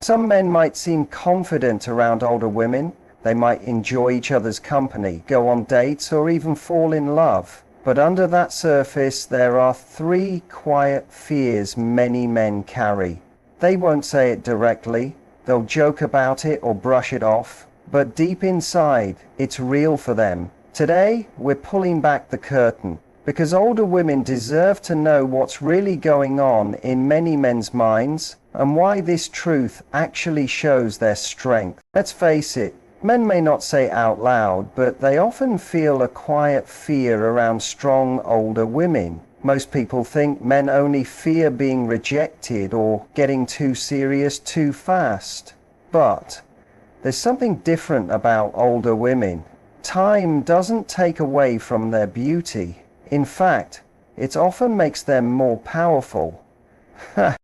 Some men might seem confident around older women. They might enjoy each other's company, go on dates, or even fall in love. But under that surface, there are three quiet fears many men carry. They won't say it directly. They'll joke about it or brush it off. But deep inside, it's real for them. Today, we're pulling back the curtain, because older women deserve to know what's really going on in many men's minds and why this truth actually shows their strength. Let's face it, men may not say it out loud, but they often feel a quiet fear around strong older women. Most people think men only fear being rejected or getting too serious too fast. But there's something different about older women. Time doesn't take away from their beauty. In fact, it often makes them more powerful.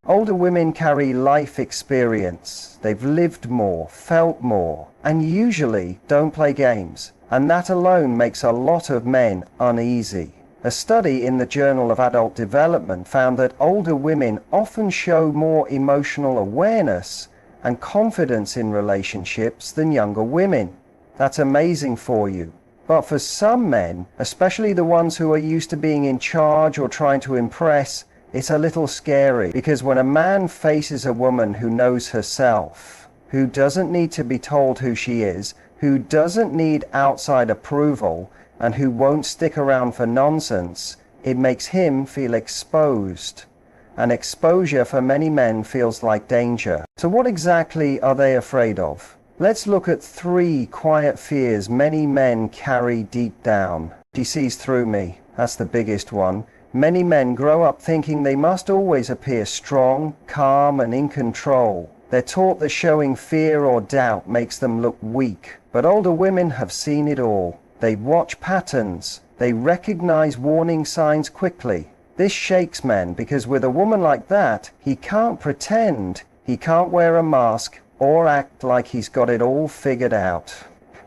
Older women carry life experience. They've lived more, felt more, and usually don't play games. And that alone makes a lot of men uneasy. A study in the Journal of Adult Development found that older women often show more emotional awareness and confidence in relationships than younger women. That's amazing for you. But for some men, especially the ones who are used to being in charge or trying to impress, it's a little scary, because when a man faces a woman who knows herself, who doesn't need to be told who she is, who doesn't need outside approval, and who won't stick around for nonsense, it makes him feel exposed. And exposure for many men feels like danger. So what exactly are they afraid of? Let's look at three quiet fears many men carry deep down. She sees through me. That's the biggest one. Many men grow up thinking they must always appear strong, calm, and in control. They're taught that showing fear or doubt makes them look weak. But older women have seen it all. They watch patterns. They recognize warning signs quickly. This shakes men, because with a woman like that, he can't pretend. He can't wear a mask or act like he's got it all figured out.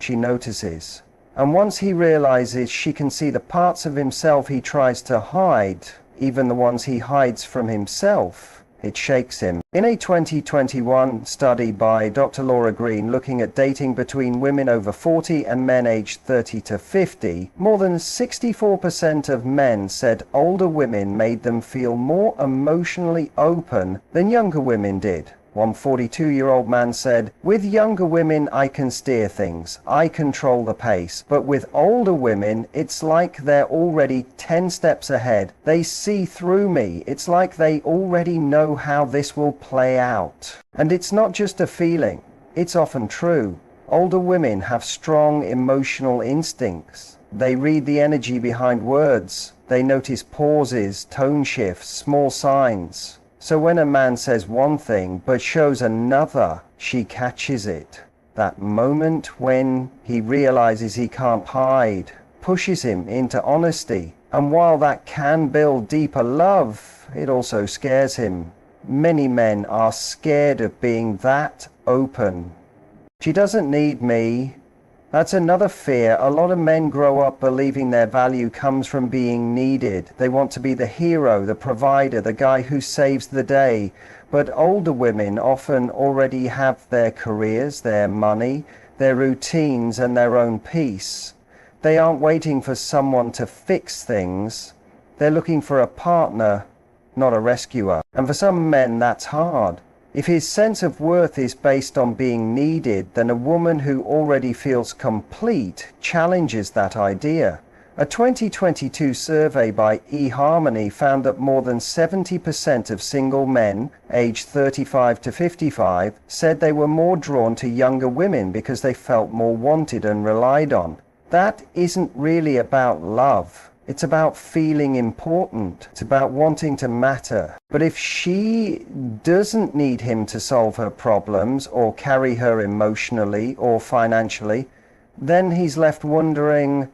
She notices. And once he realizes she can see the parts of himself he tries to hide, even the ones he hides from himself, it shakes him. In a 2021 study by Dr. Laura Green looking at dating between women over 40 and men aged 30 to 50, more than 64% of men said older women made them feel more emotionally open than younger women did. One 42-year-old man said, "With younger women I can steer things, I control the pace, but with older women it's like they're already 10 steps ahead. They see through me. It's like they already know how this will play out." And it's not just a feeling, it's often true. Older women have strong emotional instincts. They read the energy behind words. They notice pauses, tone shifts, small signs. So when a man says one thing but shows another, she catches it. That moment when he realizes he can't hide pushes him into honesty. And while that can build deeper love, it also scares him. Many men are scared of being that open. She doesn't need me. That's another fear. A lot of men grow up believing their value comes from being needed. They want to be the hero, the provider, the guy who saves the day. But older women often already have their careers, their money, their routines, and their own peace. They aren't waiting for someone to fix things. They're looking for a partner, not a rescuer. And for some men, that's hard. If his sense of worth is based on being needed, then a woman who already feels complete challenges that idea. A 2022 survey by eHarmony found that more than 70% of single men aged 35 to 55 said they were more drawn to younger women because they felt more wanted and relied on. That isn't really about love. It's about feeling important. It's about wanting to matter. But if she doesn't need him to solve her problems or carry her emotionally or financially, then he's left wondering,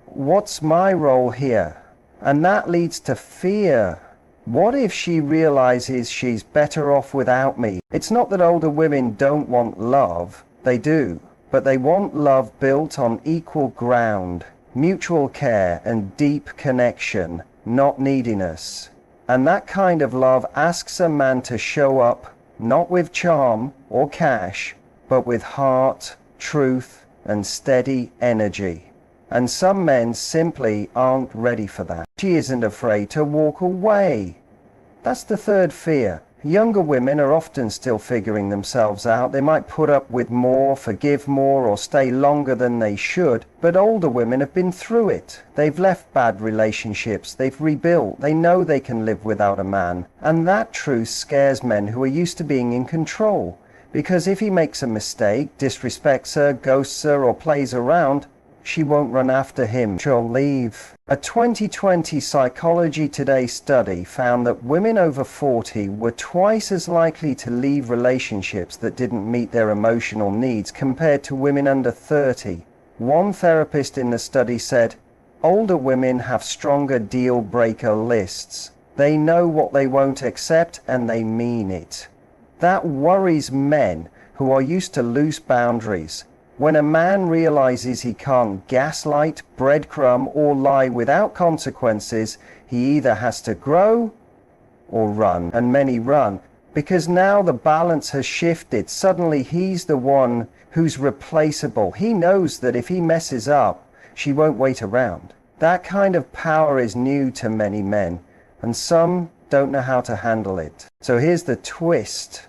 what's my role here? And that leads to fear. What if she realizes she's better off without me? It's not that older women don't want love. They do. But they want love built on equal ground. Mutual care and deep connection, not neediness. And that kind of love asks a man to show up not with charm or cash, but with heart, truth, and steady energy. And some men simply aren't ready for that. She isn't afraid to walk away. That's the third fear. Younger women are often still figuring themselves out. They might put up with more, forgive more, or stay longer than they should. But older women have been through it. They've left bad relationships. They've rebuilt. They know they can live without a man. And that truth scares men who are used to being in control. Because if he makes a mistake, disrespects her, ghosts her, or plays around, she won't run after him. She'll leave. A 2020 Psychology Today study found that women over 40 were twice as likely to leave relationships that didn't meet their emotional needs compared to women under 30. One therapist in the study said, older women have stronger deal breaker lists. They know what they won't accept and they mean it. That worries men who are used to loose boundaries. When a man realizes he can't gaslight, breadcrumb, or lie without consequences, he either has to grow or run. And many run, because now the balance has shifted. Suddenly he's the one who's replaceable. He knows that if he messes up, she won't wait around. That kind of power is new to many men, and some don't know how to handle it. So here's the twist.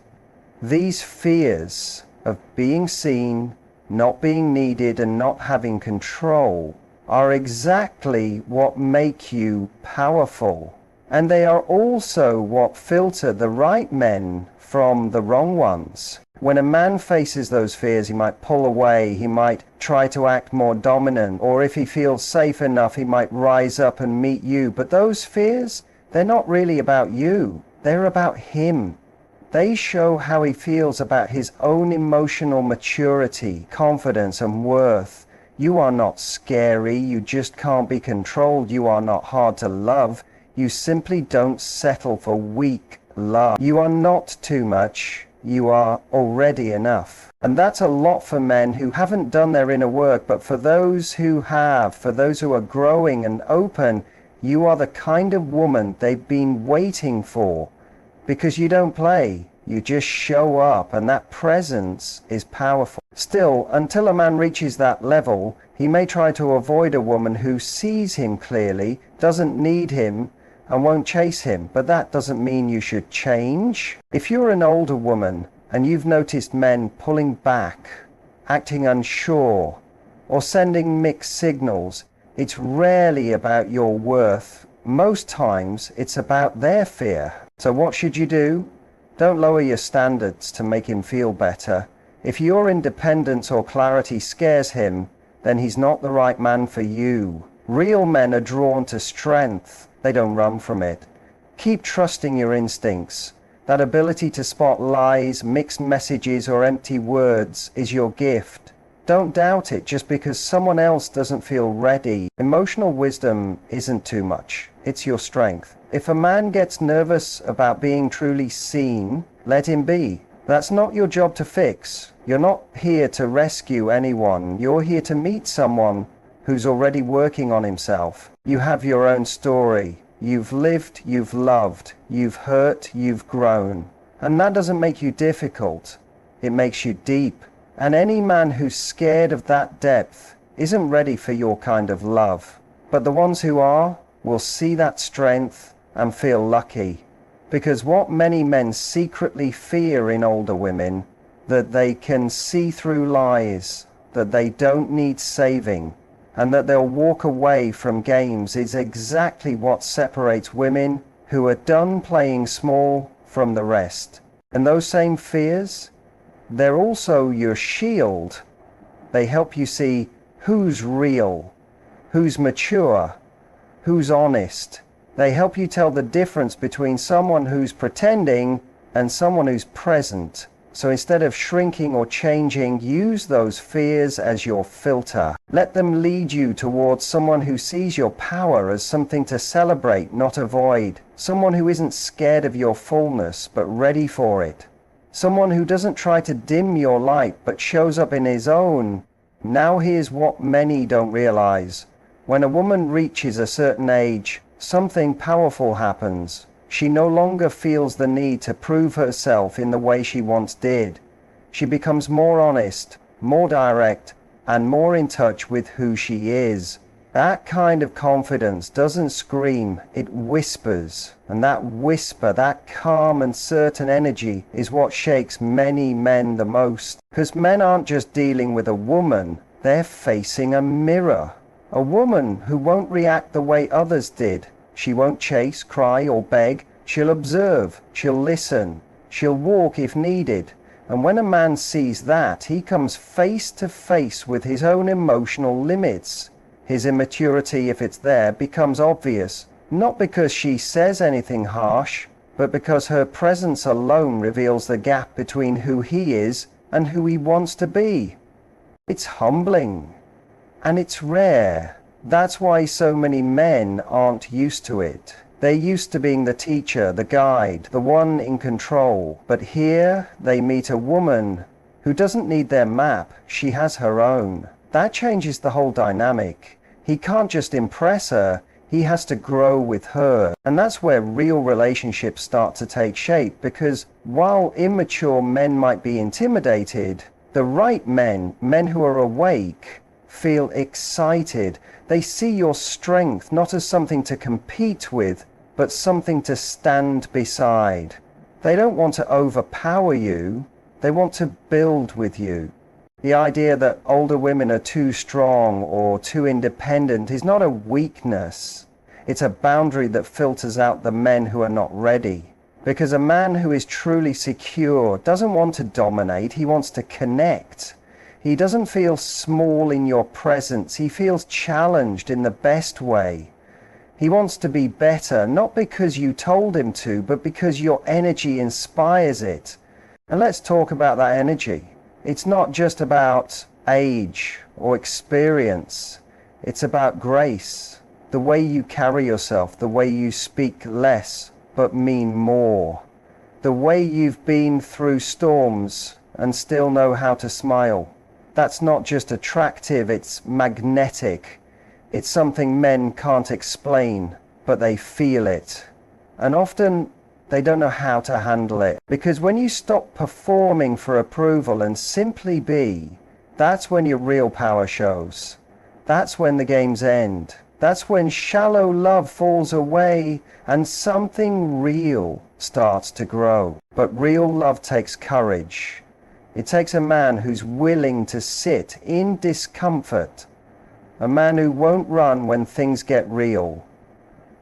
These fears of being seen, not being needed, and not having control are exactly what make you powerful. And they are also what filter the right men from the wrong ones. When a man faces those fears, he might pull away, he might try to act more dominant, or if he feels safe enough, he might rise up and meet you. But those fears, they're not really about you. They're about him. They show how he feels about his own emotional maturity, confidence, and worth. You are not scary. You just can't be controlled. You are not hard to love. You simply don't settle for weak love. You are not too much. You are already enough. And that's a lot for men who haven't done their inner work, but for those who have, for those who are growing and open, you are the kind of woman they've been waiting for. Because you don't play, you just show up, and that presence is powerful. Still, until a man reaches that level, he may try to avoid a woman who sees him clearly, doesn't need him, and won't chase him. But that doesn't mean you should change. If you're an older woman and you've noticed men pulling back, acting unsure, or sending mixed signals, it's rarely about your worth. Most times it's about their fear. So what should you do? Don't lower your standards to make him feel better. If your independence or clarity scares him, then he's not the right man for you. Real men are drawn to strength. They don't run from it. Keep trusting your instincts. That ability to spot lies, mixed messages, or empty words is your gift. Don't doubt it just because someone else doesn't feel ready. Emotional wisdom isn't too much. It's your strength. If a man gets nervous about being truly seen, let him be. That's not your job to fix. You're not here to rescue anyone. You're here to meet someone who's already working on himself. You have your own story. You've lived, you've loved, you've hurt, you've grown. And that doesn't make you difficult. It makes you deep. And any man who's scared of that depth isn't ready for your kind of love. But the ones who are will see that strength and feel lucky. Because what many men secretly fear in older women, that they can see through lies, that they don't need saving, and that they'll walk away from games, is exactly what separates women who are done playing small from the rest. And those same fears, they're also your shield. They help you see who's real, who's mature, who's honest. They help you tell the difference between someone who's pretending and someone who's present. So instead of shrinking or changing, use those fears as your filter. Let them lead you towards someone who sees your power as something to celebrate, not avoid. Someone who isn't scared of your fullness, but ready for it. Someone who doesn't try to dim your light, but shows up in his own. Now here's what many don't realize. When a woman reaches a certain age, something powerful happens. She no longer feels the need to prove herself in the way she once did. She becomes more honest, more direct, and more in touch with who she is. That kind of confidence doesn't scream, it whispers. And that whisper, that calm and certain energy is what shakes many men the most. Because men aren't just dealing with a woman, they're facing a mirror. A woman who won't react the way others did. She won't chase, cry, or beg. She'll observe, she'll listen, she'll walk if needed. And when a man sees that, he comes face to face with his own emotional limits. His immaturity, if it's there, becomes obvious, not because she says anything harsh, but because her presence alone reveals the gap between who he is and who he wants to be. It's humbling, and it's rare. That's why so many men aren't used to it. They're used to being the teacher, the guide, the one in control. But here they meet a woman who doesn't need their map, she has her own. That changes the whole dynamic. He can't just impress her, he has to grow with her. And that's where real relationships start to take shape, because while immature men might be intimidated, the right men, men who are awake, feel excited. They see your strength not as something to compete with, but something to stand beside. They don't want to overpower you, they want to build with you. The idea that older women are too strong or too independent is not a weakness. It's a boundary that filters out the men who are not ready. Because a man who is truly secure doesn't want to dominate, he wants to connect. He doesn't feel small in your presence, he feels challenged in the best way. He wants to be better, not because you told him to, but because your energy inspires it. And let's talk about that energy. It's not just about age or experience. It's about grace, the way you carry yourself, the way you speak less but mean more, the way you've been through storms and still know how to smile. That's not just attractive, it's magnetic. It's something men can't explain, but they feel it. And often they don't know how to handle it. Because when you stop performing for approval and simply be, that's when your real power shows. That's when the games end. That's when shallow love falls away and something real starts to grow. But real love takes courage. It takes a man who's willing to sit in discomfort. A man who won't run when things get real.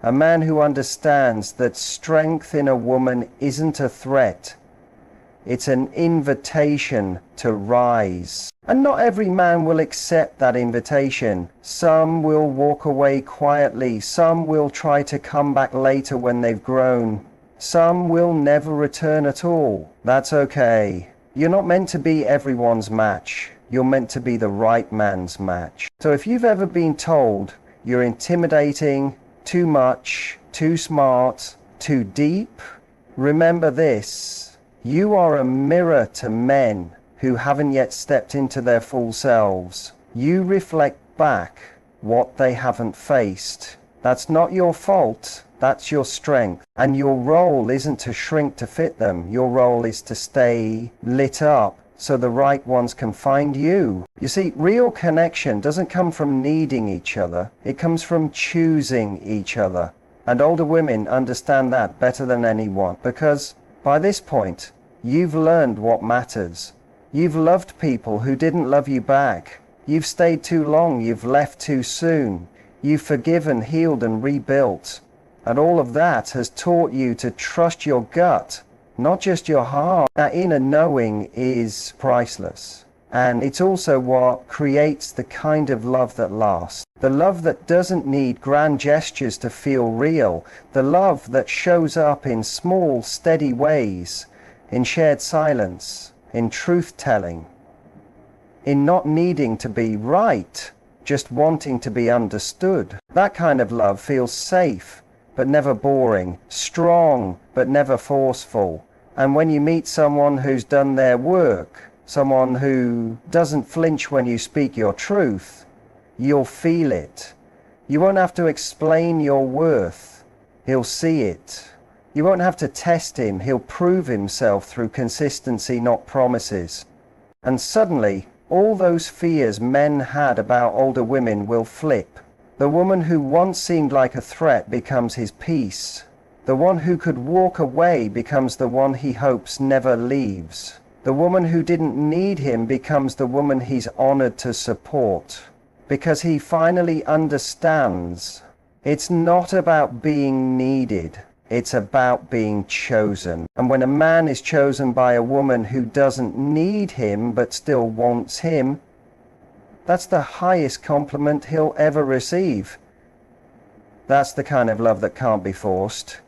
A man who understands that strength in a woman isn't a threat. It's an invitation to rise. And not every man will accept that invitation. Some will walk away quietly. Some will try to come back later when they've grown. Some will never return at all. That's okay. You're not meant to be everyone's match. You're meant to be the right man's match. So if you've ever been told you're intimidating, too much, too smart, too deep, remember this. You are a mirror to men who haven't yet stepped into their full selves. You reflect back what they haven't faced. That's not your fault. That's your strength. And your role isn't to shrink to fit them. Your role is to stay lit up so the right ones can find you. You see, real connection doesn't come from needing each other. It comes from choosing each other. And older women understand that better than anyone, because by this point, you've learned what matters. You've loved people who didn't love you back. You've stayed too long. You've left too soon. You've forgiven, healed, and rebuilt. And all of that has taught you to trust your gut, not just your heart. That inner knowing is priceless. And it's also what creates the kind of love that lasts. The love that doesn't need grand gestures to feel real. The love that shows up in small, steady ways, in shared silence, in truth-telling, in not needing to be right, just wanting to be understood. That kind of love feels safe, but never boring, strong, but never forceful. And when you meet someone who's done their work, someone who doesn't flinch when you speak your truth, you'll feel it. You won't have to explain your worth. He'll see it. You won't have to test him. He'll prove himself through consistency, not promises. And suddenly, all those fears men had about older women will flip. The woman who once seemed like a threat becomes his peace. The one who could walk away becomes the one he hopes never leaves. The woman who didn't need him becomes the woman he's honored to support. Because he finally understands. It's not about being needed. It's about being chosen. And when a man is chosen by a woman who doesn't need him but still wants him, that's the highest compliment he'll ever receive. That's the kind of love that can't be forced.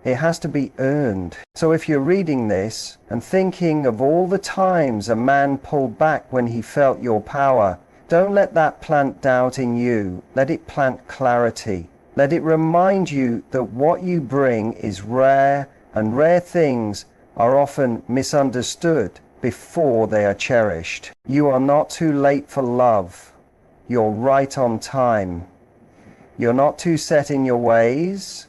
It has to be earned. So if you're reading this and thinking of all the times a man pulled back when he felt your power, don't let that plant doubt in you. Let it plant clarity. Let it remind you that what you bring is rare, and rare things are often misunderstood before they are cherished. You are not too late for love. You're right on time. You're not too set in your ways.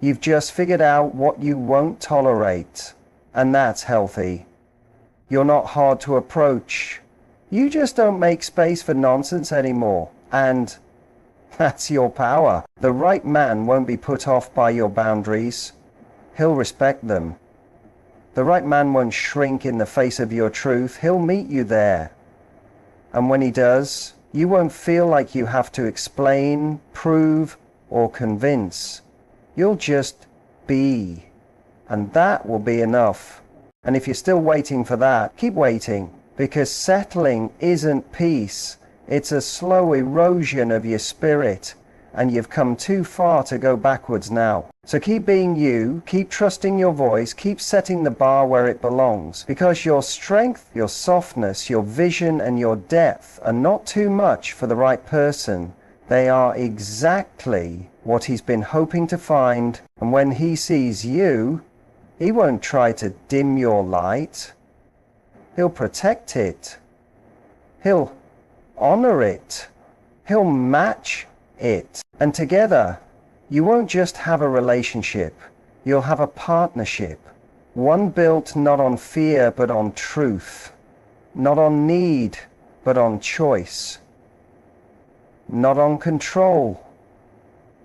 You've just figured out what you won't tolerate, and that's healthy. You're not hard to approach. You just don't make space for nonsense anymore, and that's your power. The right man won't be put off by your boundaries. He'll respect them. The right man won't shrink in the face of your truth. He'll meet you there. And when he does, you won't feel like you have to explain, prove, or convince. You'll just be. And that will be enough. And if you're still waiting for that, keep waiting. Because settling isn't peace. It's a slow erosion of your spirit, and you've come too far to go backwards now. So keep being you, keep trusting your voice, keep setting the bar where it belongs, because your strength, your softness, your vision, and your depth are not too much for the right person. They are exactly what he's been hoping to find, and when he sees you, he won't try to dim your light. He'll protect it. He'll honor it. He'll match it. And together, you won't just have a relationship. You'll have a partnership. One built not on fear, but on truth. Not on need, but on choice. Not on control,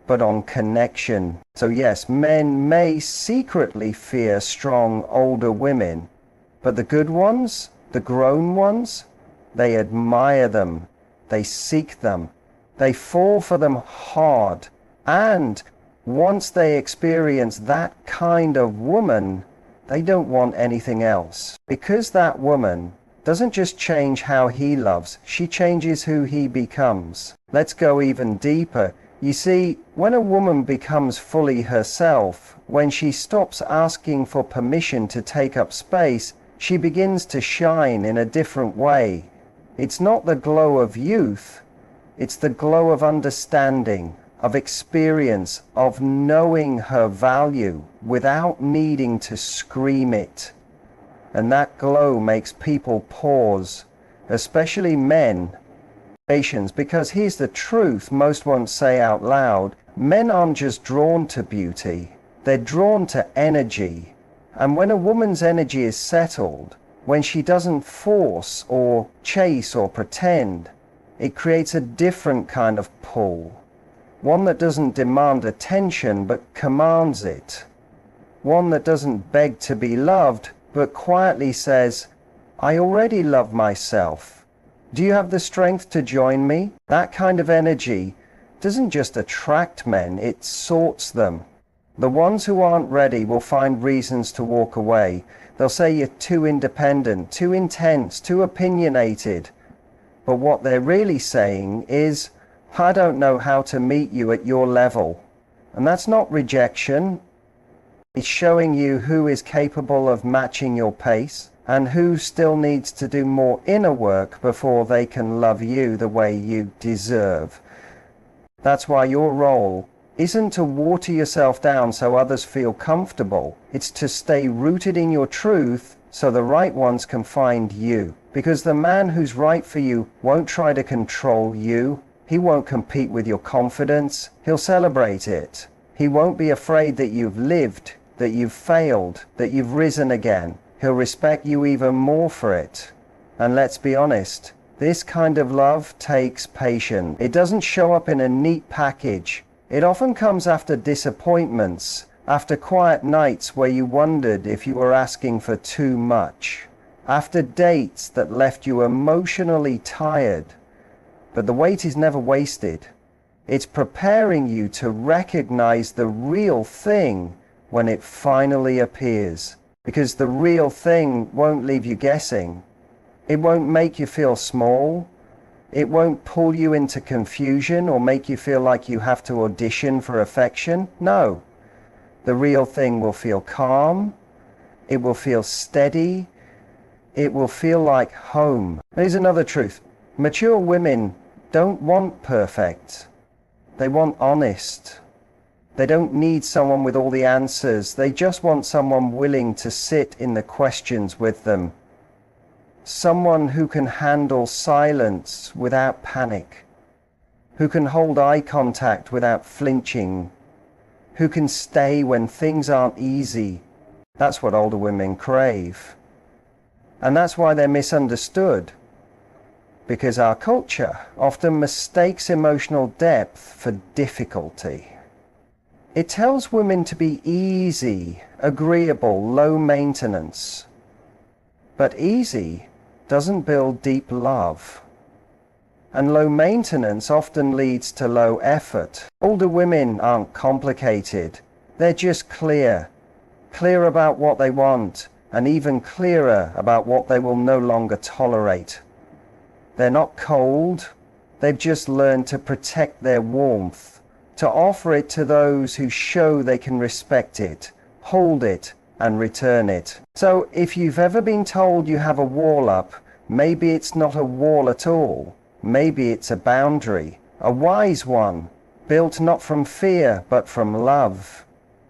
but on connection. So yes, men may secretly fear strong older women, but the good ones, the grown ones, they admire them, they seek them, they fall for them hard, and once they experience that kind of woman, they don't want anything else. Because that woman doesn't just change how he loves, she changes who he becomes. Let's go even deeper. You see, when a woman becomes fully herself, when she stops asking for permission to take up space, she begins to shine in a different way. It's not the glow of youth, it's the glow of understanding, of experience, of knowing her value without needing to scream it. And that glow makes people pause, especially men. Because here's the truth most won't say out loud. Men aren't just drawn to beauty, they're drawn to energy. And when a woman's energy is settled, when she doesn't force or chase or pretend, it creates a different kind of pull. One that doesn't demand attention but commands it. One that doesn't beg to be loved but quietly says, I already love myself. Do you have the strength to join me? That kind of energy doesn't just attract men, it sorts them. The ones who aren't ready will find reasons to walk away. They'll say you're too independent, too intense, too opinionated. But what they're really saying is, I don't know how to meet you at your level. And that's not rejection. It's showing you who is capable of matching your pace and who still needs to do more inner work before they can love you the way you deserve. That's why your role isn't to water yourself down so others feel comfortable. It's to stay rooted in your truth so the right ones can find you. Because the man who's right for you won't try to control you. He won't compete with your confidence. He'll celebrate it. He won't be afraid that you've lived, that you've failed, that you've risen again. He'll respect you even more for it. And let's be honest, this kind of love takes patience. It doesn't show up in a neat package. It often comes after disappointments, after quiet nights where you wondered if you were asking for too much, after dates that left you emotionally tired. But the wait is never wasted. It's preparing you to recognize the real thing when it finally appears. Because the real thing won't leave you guessing. It won't make you feel small. It won't pull you into confusion or make you feel like you have to audition for affection. No. The real thing will feel calm. It will feel steady. It will feel like home. Here's another truth. Mature women don't want perfect. They want honest. They don't need someone with all the answers. They just want someone willing to sit in the questions with them. Someone who can handle silence without panic. Who can hold eye contact without flinching. Who can stay when things aren't easy. That's what older women crave. And that's why they're misunderstood. Because our culture often mistakes emotional depth for difficulty. It tells women to be easy, agreeable, low maintenance. But easy doesn't build deep love. And low maintenance often leads to low effort. Older women aren't complicated. They're just clear. Clear about what they want, and even clearer about what they will no longer tolerate. They're not cold. They've just learned to protect their warmth, to offer it to those who show they can respect it, hold it, and return it. So if you've ever been told you have a wall up, maybe it's not a wall at all. Maybe it's a boundary, a wise one, built not from fear, but from love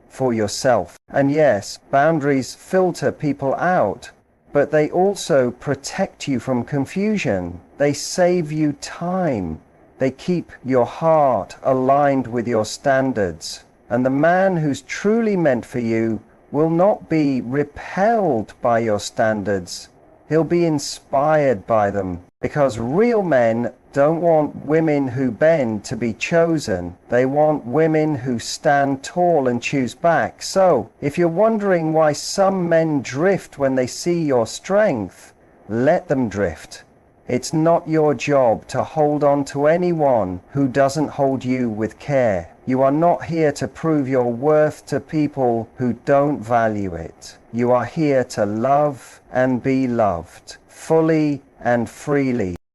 for yourself. And yes, boundaries filter people out, but they also protect you from confusion. They save you time. They keep your heart aligned with your standards. And the man who's truly meant for you will not be repelled by your standards. He'll be inspired by them. Because real men don't want women who bend to be chosen. They want women who stand tall and choose back. So, if you're wondering why some men drift when they see your strength, let them drift. It's not your job to hold on to anyone who doesn't hold you with care. You are not here to prove your worth to people who don't value it. You are here to love and be loved, fully and freely.